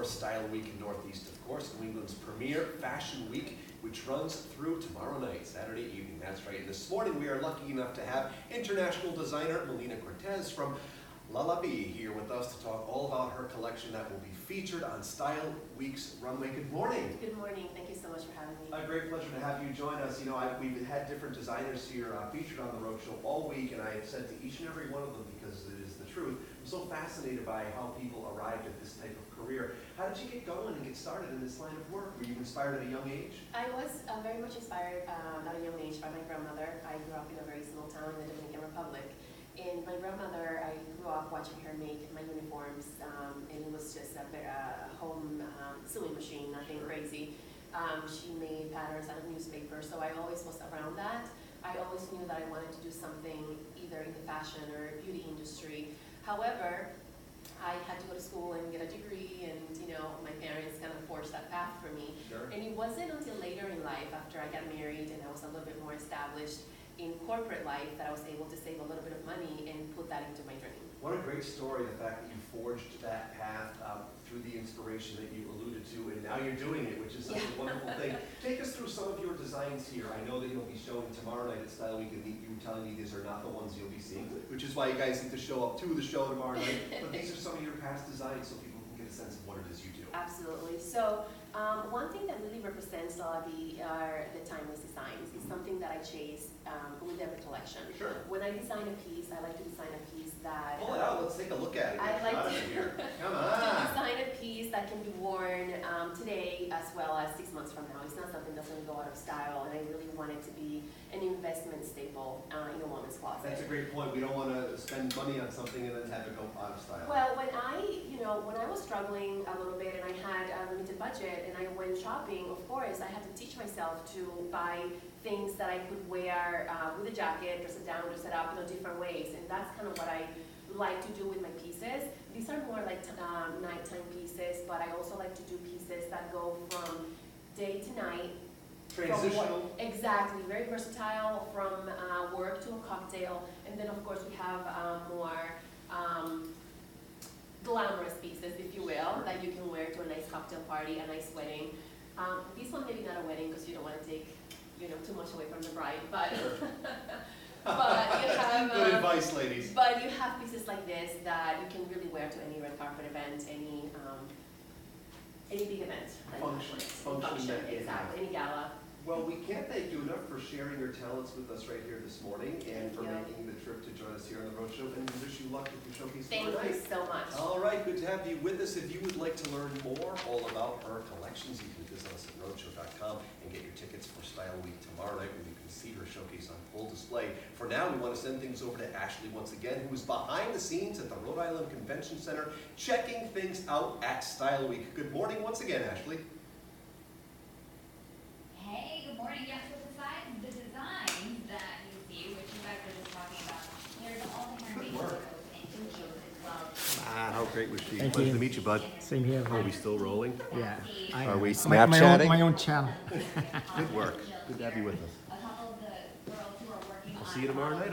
for Style Week in Northeast, of course, New England's premier fashion week, which runs through tomorrow night, Saturday evening. That's right. And this morning we are lucky enough to have international designer Melina Cortez from Lalla here with us to talk all about her collection that will be featured on Style Week's runway. Good morning. Good morning. Thank you so much for having me. A great pleasure to have you join us. You know, we've had different designers here featured on the roadshow all week, and I have said to each and every one of them, because it is the truth, I'm so fascinated by how people arrived at this type of career. How did you get going and get started in this line of work? Were you inspired at a young age? I was very much inspired at a young age by my grandmother. I grew up in a very small town in the Dominican Republic. And my grandmother, I grew up watching her make my uniforms, and it was just a home sewing machine, nothing crazy. She made patterns out of newspaper, so I always was around that. I always knew that I wanted to do something either in the fashion or beauty industry. However, I had to go to school and get a degree, and my parents kind of forced that path for me. Sure. And it wasn't until later in life, after I got married and I was a little bit more established in corporate life, that I was able to save a little bit of money and put that into my dream. What a great story, the fact that you forged that path through the inspiration that you alluded to, and now you're doing it, which is such a wonderful thing. Take us through some of your designs here. I know that you'll be showing tomorrow night at Style Week, and you were telling me these are not the ones you'll be seeing, which is why you guys need to show up to the show tomorrow night. But these are some of your past designs so people can get a sense of what it is you do. Absolutely. So one thing that really represents are the timeless designs. It's something that I chase with every collection. Sure. When I design a piece, I like to design a piece that... Pull it out. Let's take a look at it. I like to, Come to on. design a piece that can be worn today as well as 6 months from now. It's not something that's going to go out of style, and I really want it to be an investment staple in a woman's closet. That's a great point. We don't want to spend money on something and then have it go out of style. Well, when I was struggling a little bit and I had a limited budget and I went shopping, of course, I had to teach myself to buy things that I could wear with a jacket, dress it down, dress it up, different ways. And that's kind of what I like to do with my pieces. These are more like nighttime pieces, but I also like to do pieces that go from day to night. Transitional. Exactly, very versatile, from work to a cocktail. And then of course we have more glamorous pieces, if you will, that you can wear to a nice cocktail party, a nice wedding. This one maybe not a wedding because you don't want to take too much away from the bride, but but you have good advice, ladies. But you have pieces like this that you can really wear to any red carpet event, any big event. Function, exactly, any gala. Well, we can't thank you enough for sharing your talents with us right here this morning, and for making the trip to join us here on the roadshow, and we wish you luck with your showcase tomorrow night. Thank you so much. All right, good to have you with us. If you would like to learn more all about her collections, you can visit us at roadshow.com and get your tickets for Style Week tomorrow night, where you can see her showcase on full display. For now, we want to send things over to Ashley once again, who is behind the scenes at the Rhode Island Convention Center, checking things out at Style Week. Good morning once again, Ashley. Hey, good morning. Yes, so besides the designs that you see, which you guys were just talking about, there's all the handmade logos and videos as well. How great was she? Thank Pleasure you. to meet you, bud. Same here. Are we still rolling? Yeah. Are we my Snapchatting? my own channel. Good work. Good to have you with us. A couple of the girls who are working on I'll see you tomorrow night.